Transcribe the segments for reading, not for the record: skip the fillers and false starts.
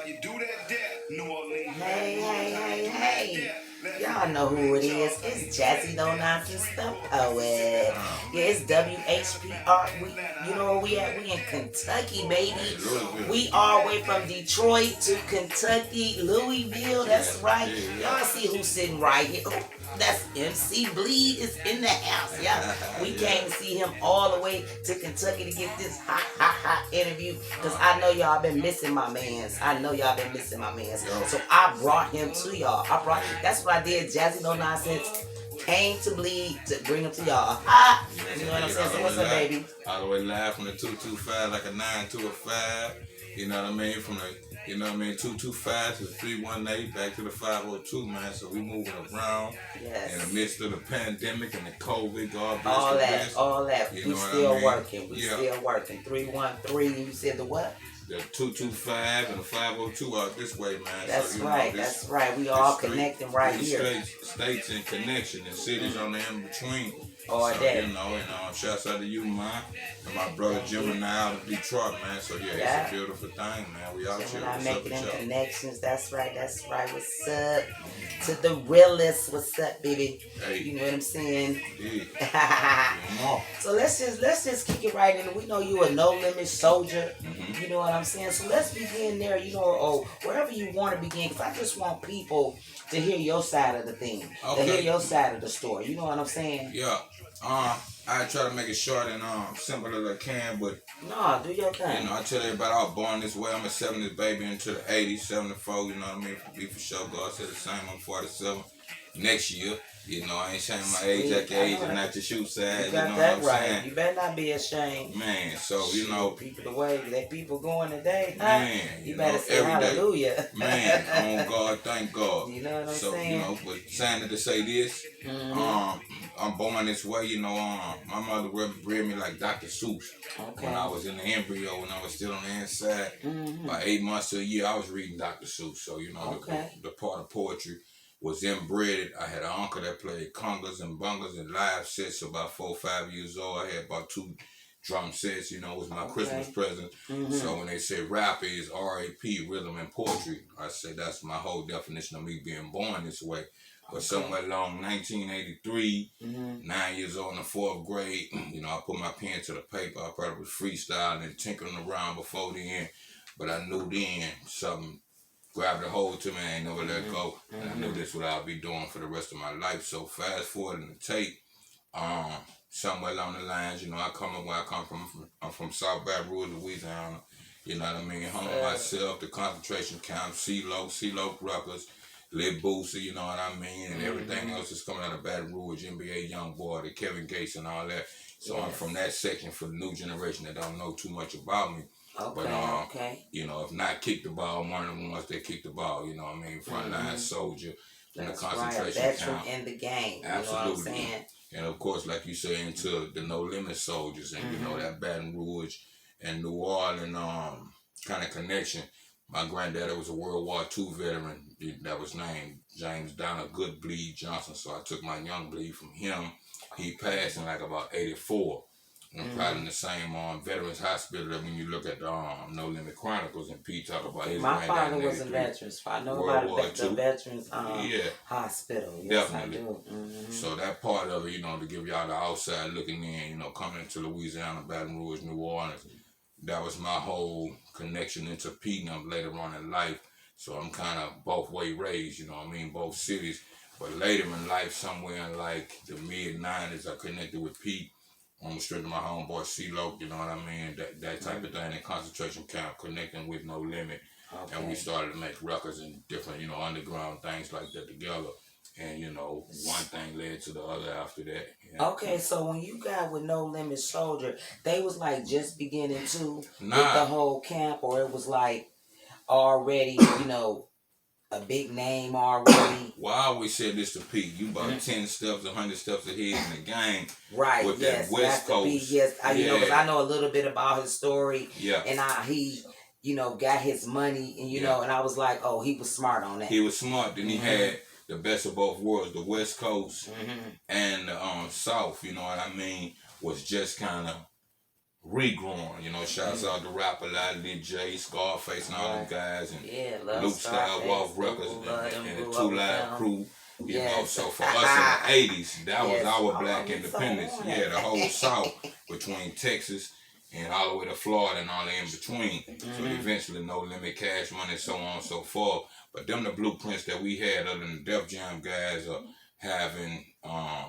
Hey. Y'all know who it is. It's JAzzie, No Nonsense the Poet. Yeah, it's WHPR. You know where we at? We in Kentucky, baby. We all the way from Detroit to Kentucky, Louisville. That's right. Y'all see who's sitting right here. That's MC Bleed is in the house, yeah. We came to see him all the way to Kentucky to get this hot interview because I know y'all been missing my mans. So I brought him to y'all. That's what I did. JAzzie No Nonsense came to Bleed to bring him to y'all. You know what I'm saying? So what's up, baby? All the way live from the 225 like a 9 to a 5. You know what I mean? From the 225 to the 318, back to the 502, man. So we moving around in the midst of the pandemic and the COVID. God bless all that. We still working. We still working. 313. You said the what? The 225 and the 502 out this way, man. That's right. That's right. We all connecting right here. States in connection and cities on the in between. All day. Shouts out to you, man, and my brother Jim and I out of Detroit, man. So it's a beautiful thing, man. We out here. We're making them connections. That's right. What's up to the realest? What's up, baby? Hey. You know what I'm saying? Yeah. So let's just kick it right in. We know you a No Limit Soldier. You know what I'm saying? So let's begin there. Or wherever you want to begin. Because I just want people to hear your side of the thing, to hear your side of the story. You know what I'm saying? Yeah. I try to make it short and simple as I can, but do your thing. I tell everybody I was born this way. I'm a 70s baby into the 80s, 74. You know what I mean? For sure, God said the same. I'm 47 next year. I ain't shaming my age at the age and not your shoe size. You got that right. You better not be ashamed. Man, so people the way that people going today. Man, you better say hallelujah. Day. Man, on God, thank God. You know what I'm saying? But saying to say this, I'm born this way. My mother bred me like Dr. Seuss. Okay. When I was in the embryo, when I was still on the inside, by 8 months to a year, I was reading Dr. Seuss. So the part of poetry was inbred. I had an uncle that played congas and bungas and live sets. So about 4 or 5 years old, I had about 2 drum sets. It was my Christmas present. So when they say rap is R-A-P, rhythm and poetry, I say that's my whole definition of me being born this way. But somewhere along 1983, 9 years old in the 4th grade, I put my pen to the paper. I probably was freestyling and tinkering around before the end. But I knew then something grabbed a hold to me, I ain't never let go. And I knew this what I'll be doing for the rest of my life. So fast forward in the tape, somewhere along the lines, I come up where I come from. I'm from South Baton Rouge, Louisiana. You know what I mean? Home myself, the concentration camp, CeeLo, Ruckers, Lil Boosie, you know what I mean? And everything else is coming out of Baton Rouge, NBA YoungBoy, the Kevin Gates and all that. So I'm from that section for the new generation that don't know too much about me. But if not kick the ball, one of the ones that kick the ball, you know what I mean? Frontline soldier from the concentration camp. In the game. Absolutely. You know what I'm saying? And of course, like you say, into the No Limit Soldiers and that Baton Rouge and New Orleans kind of connection. My granddaddy was a World War II veteran that was named James Donald Goodbleed Johnson. So I took my young bleed from him. He passed in like about 84. I'm probably in the same Veterans Hospital that when you look at the No Limit Chronicles and Pete talk about his my father was a veterans. I know about the Veterans Hospital. Yes, definitely. I do. So that part of it, to give y'all the outside looking in, coming into Louisiana, Baton Rouge, New Orleans, that was my whole connection into Pete and later on in life. So I'm kind of both way raised, both cities. But later in life, somewhere in like the mid-90s, I connected with Pete. On the street of my homeboy CeeLo, you know what I mean? That type of thing in concentration camp, connecting with No Limit. Okay. And we started to make records and different, underground things like that together. And, one thing led to the other after that. Okay, so when you got with No Limit Soldier, they was like just beginning with the whole camp, or it was like already, a big name already. Well, I always said this to Pete. You about 10 steps, 100 steps ahead in the game. Right, with that West Coast. Because I know a little bit about his story. Yeah. And he got his money, and, and I was like, oh, he was smart on that. He was smart. Then he had the best of both worlds. The West Coast and the South, you know what I mean, was just kind of regrowing. You know, shouts out to Rapper Lil J, Scarface, and all them guys, and Luke Style, Walk Records, and the Two Live Crew. You know, so for us in the 80s, that was our black independence. Yeah, the whole South between Texas and all the way to Florida and all the in between. So eventually No Limit, Cash Money, so on and so forth. But them the blueprints that we had, other than the Def Jam guys, having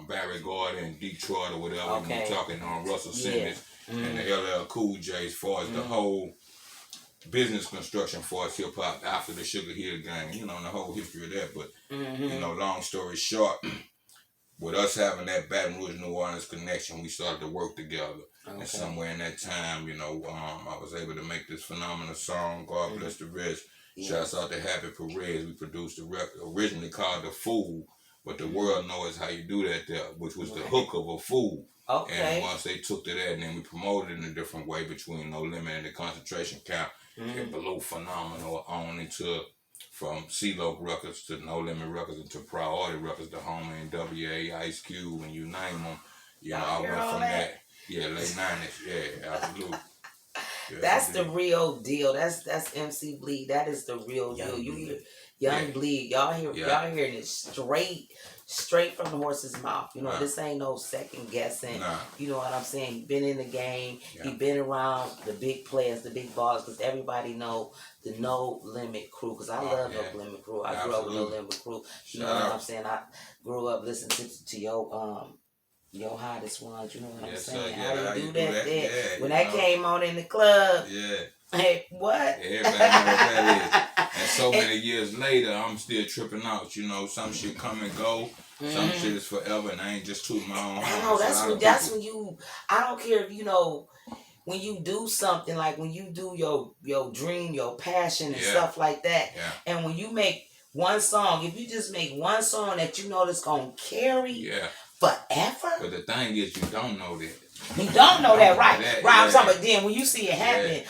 Barry Gordon, Detroit or whatever, when you're talking on Russell Simmons and the LL Cool J, as far as the whole business construction for us hip hop after the Sugar Hill Gang, you know, and the whole history of that. But you know, long story short, with us having that Baton Rouge, New Orleans connection, we started to work together. And somewhere in that time, you know, I was able to make this phenomenal song, God Bless the Rest. Shouts out to Happy Perez. We produced a record originally called The Fool, but the world knows how you do that there, which was the hook of a fool. And once they took to that, and then we promoted it in a different way between No Limit and the concentration camp, it blew phenomenal on into from CeeLo Records to No Limit Records and to Priority Records, the Homie and WA, Ice Cube, and you name them. You know, I went from that. Yeah, late 90s. Yeah, absolutely. Yeah, that's the real deal. That's MC Bleed. That is the real deal. You Young Bleed. Y'all hearing it straight from the horse's mouth. You know, this ain't no second guessing. You know what I'm saying? He been in the game. He been around the big players, the big balls, because everybody know the No Limit Crew. Because I love No Limit Crew. I grew up with No Limit Crew. You know what I'm saying? I grew up listening to your hottest ones, you know what I'm saying? How you do that there. When that came on in the club. Hey, what? Everybody know what that is. And so many years later, I'm still tripping out. You know, some shit come and go. Some shit is forever, and I ain't just tooting my own horn. No, that's when you, I don't care if, you know, when you do something, like when you do your dream, your passion and stuff like that, and when you make one song, if you just make one song that you know that's going to carry forever. But the thing is, you don't know that. You don't know that, right? I'm talking about then when you see it happening,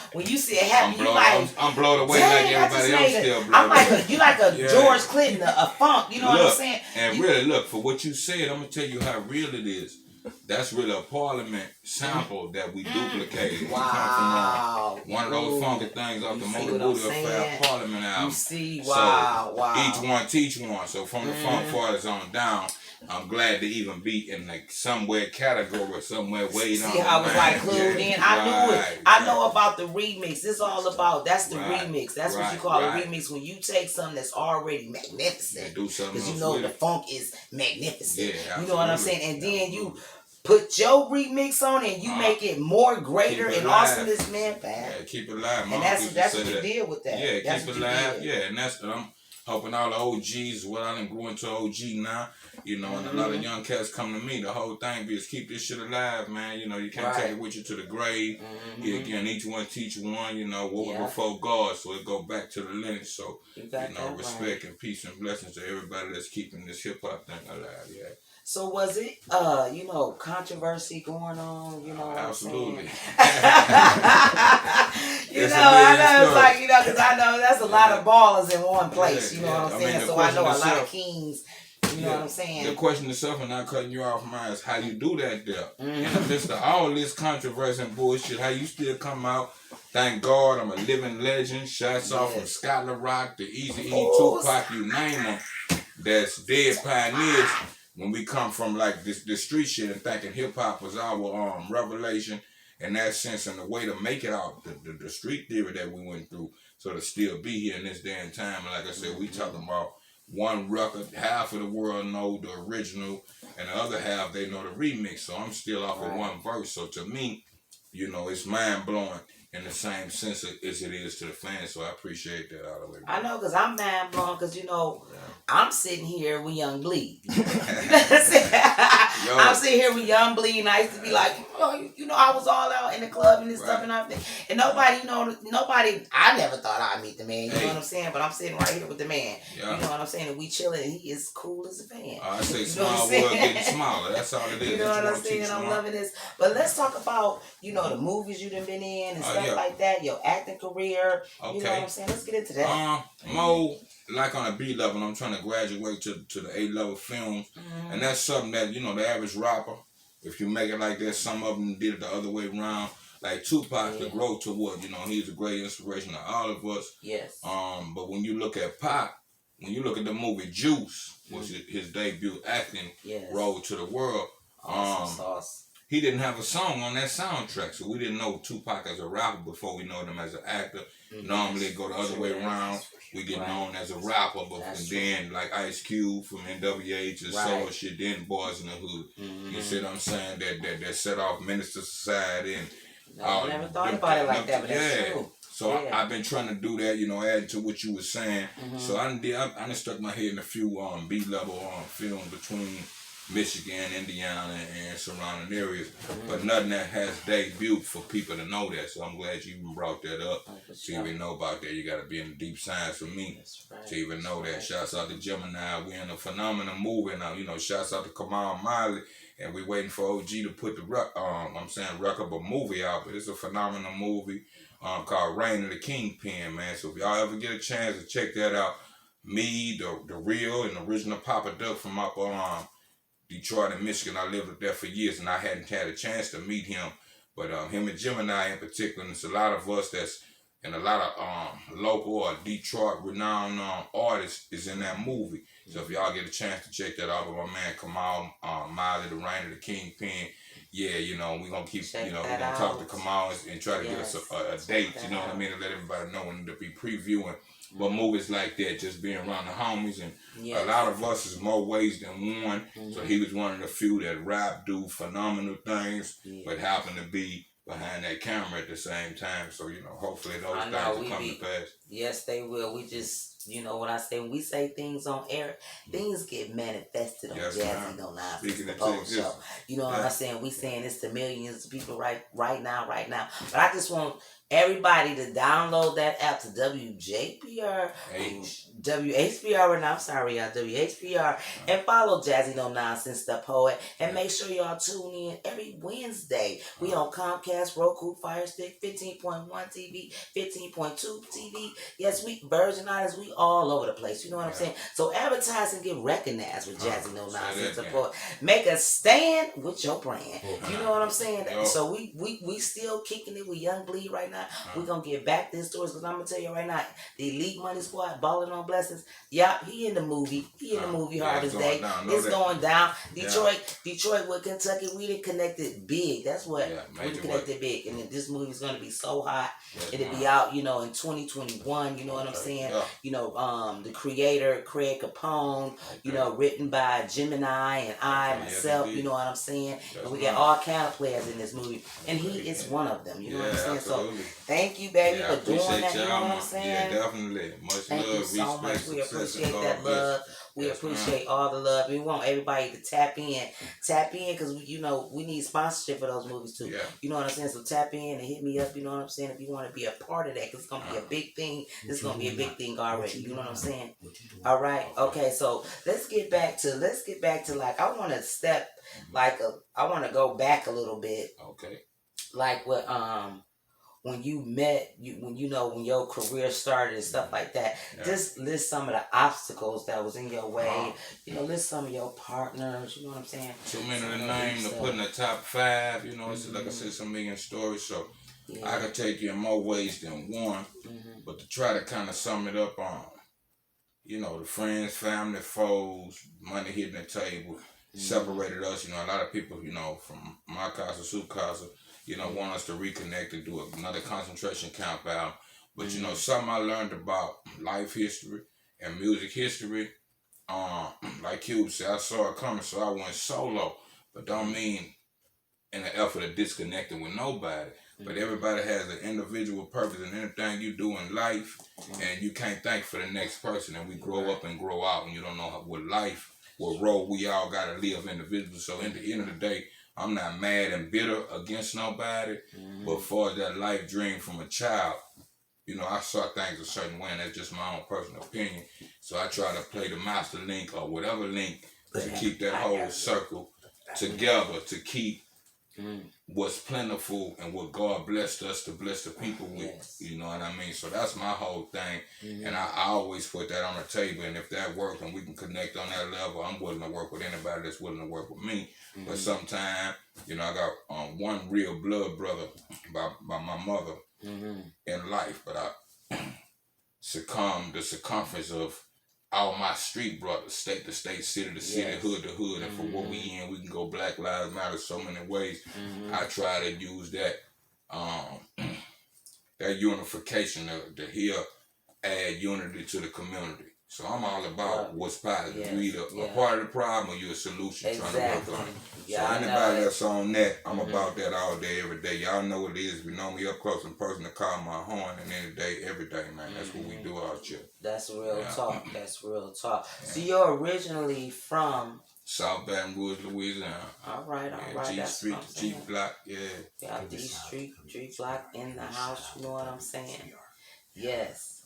you like, I'm blown away like everybody else still blown I'm like, you like a George Clinton, a funk, you know what I'm saying? And really, look, for what you said, I'm going to tell you how real it is. That's really a Parliament sample that we duplicated. Wow. One of those funky things off the Motor Booty Affair Parliament album. You see, Each one teach one. So from the funk farthest on down, I'm glad to even be in like somewhere category, somewhere way down. See how I was like clued in? I knew it. I know about the remix. It's all about, that's the remix. That's what you call a remix, when you take something that's already magnificent. Do something because you know the funk is magnificent. Yeah, you know what I'm saying? And then you put your remix on it and you make it more greater and awesomeness, man. Yeah, keep it live. And that's what you did with that. Yeah, keep it live. Yeah, and that's what I'm hoping all the OGs, well, I done grew into OG now, you know, and a lot of young cats come to me. The whole thing is keep this shit alive, man. You know, you can't take it with you to the grave. Again, each one teach one, you know, what was before God, so it go back to the lineage. So, you know, respect and peace and blessings to everybody that's keeping this hip-hop thing alive, So was it, you know, controversy going on, you know what Absolutely. you know, I know it's like, you know, because I know that's a lot of ballers in one place, you know what I'm saying? So I know a lot of kings, you know what I'm saying? The question itself, and not cutting you off, mine, is how you do that there. In the midst of all this controversy and bullshit, how you still come out, thank God, I'm a living legend, shots off from Scotland Rock to Eazy-E, Tupac, you name them, that's dead pioneers. When we come from like this street shit and thinking hip hop was our revelation in that sense, and the way to make it out, the street theory that we went through, so to still be here in this day and time. And like I said, we talking about one record, half of the world know the original, and the other half they know the remix. So I'm still off of one verse. So to me, you know, it's mind blowing in the same sense as it is to the fans. So I appreciate that all the way. I know, because I'm mind blown, because, you know, I'm sitting here with Young Bleed. I'm sitting here with Young Bleed, and I used to be like, you know, I was all out in the club and this stuff and everything. And nobody, I never thought I'd meet the man, you know what I'm saying? But I'm sitting right here with the man. You know what I'm saying? And we chilling, and he is cool as a fan. I say small world getting smaller. That's all it is. You know what I'm saying? I'm loving this. But let's talk about, you know, the movies you done been in and stuff like that, your acting career. You know what I'm saying? Let's get into that. Mo, like on a B level, I'm trying to graduate to the A level films. And that's something that, you know, the average rapper, if you make it like that, some of them did it the other way around. like Tupac to grow to what, you know, he's a great inspiration to all of us. Yes. But when you look at Pac, when you look at the movie Juice, which is his debut acting role to the world, he didn't have a song on that soundtrack, so we didn't know Tupac as a rapper before we know him as an actor. Normally it go the other way around. We get known as a rapper, but then like Ice Cube from NWA to solo shit, then Boys in the Hood. You see what I'm saying? That set off Minister Society and I never thought about it like that, but that's true. So I've been trying to do that, you know, adding to what you were saying. So I done stuck my head in a few B-level films between Michigan, Indiana, and surrounding areas, but nothing that has debuted for people to know that. So I'm glad you even brought that up. To even know about that, you got to be in the deep science for me to even know that. Shouts out to Gemini. We're in a phenomenal movie now. You know, shouts out to Kamal Miley, and we're waiting for OG to put the record of a movie out. But it's a phenomenal movie called Reign of the Kingpin, man. So if y'all ever get a chance to check that out, me, the real and original Papa Duck from up Detroit and Michigan. I lived up there for years, and I hadn't had a chance to meet him. But him and Gemini in particular, and it's a lot of us that's, and a lot of local or Detroit renowned artists is in that movie. So if y'all get a chance to check that out with my man Kamal Miley, the Reign of the Kingpin, you know, we're going to keep, you know, we're going to talk to Kamal and try to get us a date, you know what I mean, and let everybody know when to be previewing. But movies like that, just being around the homies, and a lot of us is more ways than one. So he was one of the few that rap, do phenomenal things, but happen to be behind that camera at the same time. So, you know, hopefully those things will come to pass. Yes, they will. We just, you know what I say, when we say things on air, things get manifested on JAzzie No Nonsense Thepoet Show. You know what I'm saying? We saying this to millions of people right now. But I just want everybody to download that app to WHPR, and follow JAzzie No Nonsense Thepoet, and make sure y'all tune in every Wednesday. We on Comcast, Roku, Fire Stick, 15.1 TV, 15.2 TV. Yes, we Virgin Islands, we all over the place. You know what I'm saying? So advertise and get recognized with JAzzie No Nonsense Thepoet. Make a stand with your brand. You know what I'm saying? So we still kicking it with YoungBleed right now. We're going to get back to his stories, because I'm going to tell you right now, the Elite Money Squad, Balling on Blessings, he in the movie. He in the movie Harvest Day. It's going down. Detroit with Kentucky, we done connected big. That's what we connected big. And this movie's going to be so hot. It'll be out, you know, in 2021. You know what I'm saying? You know, the creator, Craig Capone, you know, written by Gemini and myself, you know what I'm saying? And we got all kind of players in this movie. And he is one of them. You know what I'm saying? Absolutely. So thank you, baby, for doing that. You know what I'm saying? Yeah, definitely. Much Thank love. you so much. We appreciate that love. love. We appreciate all the love. We want everybody to tap in, because you know we need sponsorship for those movies too. You know what I'm saying? So tap in and hit me up. You know what I'm saying? If you want to be a part of that, because it's gonna be a big thing. This is gonna be a big thing already. You know what I'm saying? All right. Okay. So let's get back to like, I want to step I want to go back a little bit. Okay. Like what when you met, when your career started and stuff like that, just list some of the obstacles that was in your way. You know, list some of your partners. You know what I'm saying? Too many to name to put in the top 5. You know, it's like I said, some million stories. So I could take you in more ways than one. But to try to kind of sum it up on, you know, the friends, family, foes, money hitting the table, separated us. You know, a lot of people, you know, from my casa, su casa, you know, want us to reconnect and do another concentration camp out. But, you know, something I learned about life history and music history, like Cube said, I saw it coming, so I went solo. But don't mean in the effort of disconnecting with nobody. But everybody has an individual purpose in anything you do in life, and you can't think for the next person. And we grow up and grow out, and you don't know what role we all got to live individually. So in the end of the day, I'm not mad and bitter against nobody, but for that life dream from a child, you know, I saw things a certain way, and that's just my own personal opinion. So I try to play the master link or whatever link to keep that whole circle together, to keep what's plentiful and what God blessed us to bless the people with. Yes. You know what I mean? So that's my whole thing. And I always put that on the table. And if that works and we can connect on that level, I'm willing to work with anybody that's willing to work with me. But sometimes, you know, I got one real blood brother by my mother in life, but I succumbed the circumference of all my street brothers, state to state, city to city, hood to hood, and for what we in, we can go Black Lives Matter so many ways. I try to use that that unification to here add unity to the community. So I'm all about what's positive. You either a part of the problem or you're a solution trying to work on it. So anybody that's on that, I'm about that all day, every day. Y'all know what it is. If you know me up close and personal, call my horn, and any day, every day, man. That's what we do out here. That's real talk. That's real talk. So you're originally from South Baton Rouge, Louisiana. All right. G That's Street, G Block, Yeah, D Street, G Block in the house. You know what I'm saying? Yes.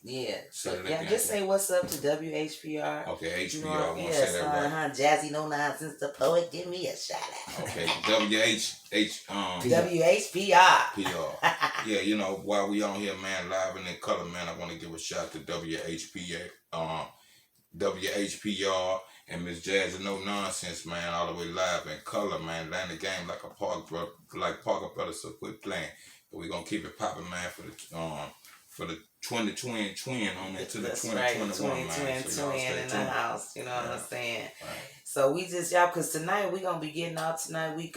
Yeah. So, just say what's up to WHPR. Okay, HPR. You know, I want to say that right. JAzzie, No Nonsense the Poet. Give me a shout out. Okay, WHPR. PR. Yeah, you know, while we on here, man, live and in color, man, I want to give a shout to WHPR and Miss JAzzie, No Nonsense, man, all the way live in color, man. Laying the game like a Parker Brothers, so quit playing. But we gonna keep it popping, man, for the 2020 on into the 2021, man. So twin in the house, you know what I'm saying? Right. So we just, because tonight we gonna be getting out tonight, you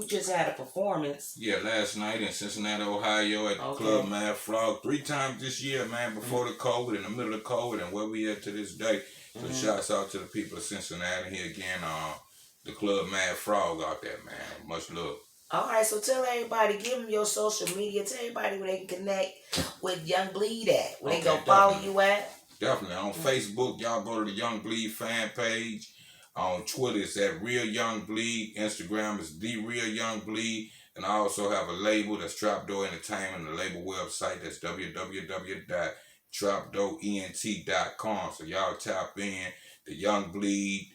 just had a performance. Yeah, last night in Cincinnati, Ohio at the Club Mad Frog, 3 times this year, man, before the COVID, in the middle of COVID, and where we at to this day. So shouts out to the people of Cincinnati here again, the Club Mad Frog out there, man. Much love. All right, so tell everybody, give them your social media. Tell everybody where they can connect with YoungBleed at. Where they go follow you at. Definitely. On Facebook, y'all go to the YoungBleed fan page. On Twitter, it's at Real YoungBleed. Instagram is The Real YoungBleed. And I also have a label that's Trapdoor Entertainment. The label website, that's www.trapdoorent.com. So y'all tap in the YoungBleed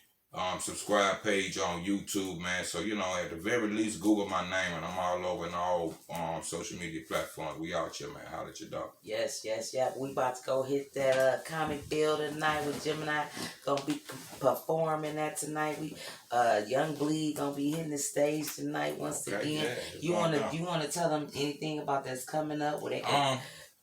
subscribe page on YouTube, man. So, you know, at the very least, Google my name, and I'm all over in all social media platforms. We out here, man. Holla at your dog. Yes. We about to go hit that comic building tonight with Gemini. Gonna be performing that tonight. We YoungBleed gonna be hitting the stage tonight once again. You wanna tell them anything about that's coming up? Where they can,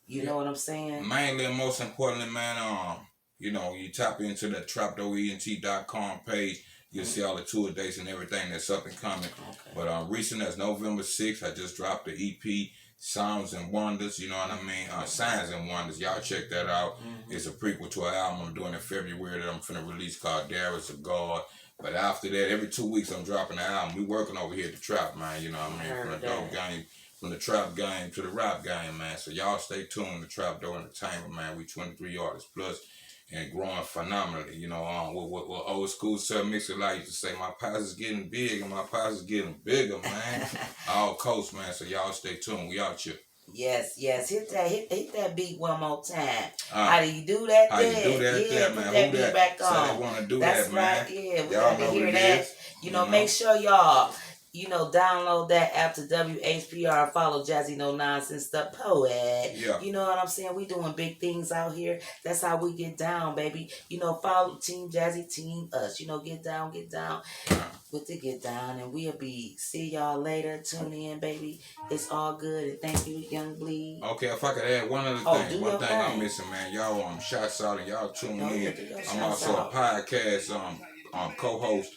you know what I'm saying? Mainly and most importantly, man, you know, you tap into the trapdoorent.com page. You'll see all the tour dates and everything that's up and coming. Okay. But recent as November 6th, I just dropped the EP, Sounds and Wonders. You know what I mean? Signs and Wonders. Y'all check that out. It's a prequel to an album I'm doing in February that I'm finna release called Darius of God. But after that, every 2 weeks I'm dropping an album. We working over here at the trap, man. You know what I mean? From the dope game, from the trap game to the rap game, man. So y'all stay tuned to Trapdoor Entertainment, man. We 23 artists plus. And growing phenomenally, you know, what old school Sir Mix-a-Lot used to say, my past is getting big and my past is getting bigger, man. All coast, man, so y'all stay tuned. We out here. Yes. Hit that beat one more time. How do you do that? How you do that, man? Put that beat back on. So they want to do that, man. That's right, yeah. We got to hear that. You know, make sure y'all, you know, download that app to WHPR. Follow JAzzie, No Nonsense the Poet. Yeah. You know what I'm saying? We doing big things out here. That's how we get down, baby. You know, follow Team JAzzie, Team Us. You know, get down with the get down. And we'll be, see y'all later. Tune in, baby. It's all good. And thank you, YoungBleed. Okay, if I could add one other thing. One thing I'm missing, man. Y'all shots out and y'all tune in. I'm also a podcast co-host.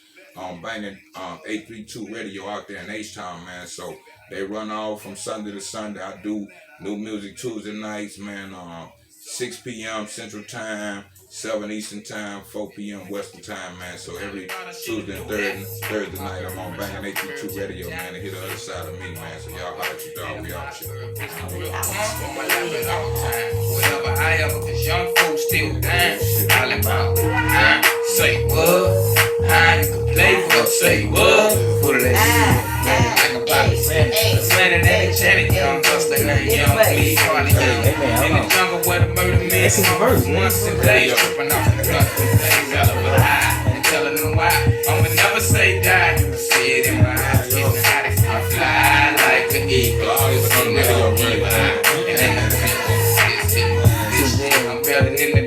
Banging 832 radio out there in H-Town, man. So they run off from Sunday to Sunday. I do new music Tuesday nights, man. 6 p.m. Central Time, 7 Eastern Time, 4 p.m. Western Time, man. So every Tuesday and Thursday night, I'm on Banging 832 radio, man, to hit the other side of me, man. So y'all holler at your dog. We out here. Whatever I ever, cause young folks still dying. All about, say what? You can play for, say what? Put it at like a body. Man, it ain't Janet, young Buster, now YoungBleed, Harley Young. In the jungle where the murder men come once a day, tripping off the gun. Hell of a high, and telling them why. I'ma never say die, you can see it in my eyes. better than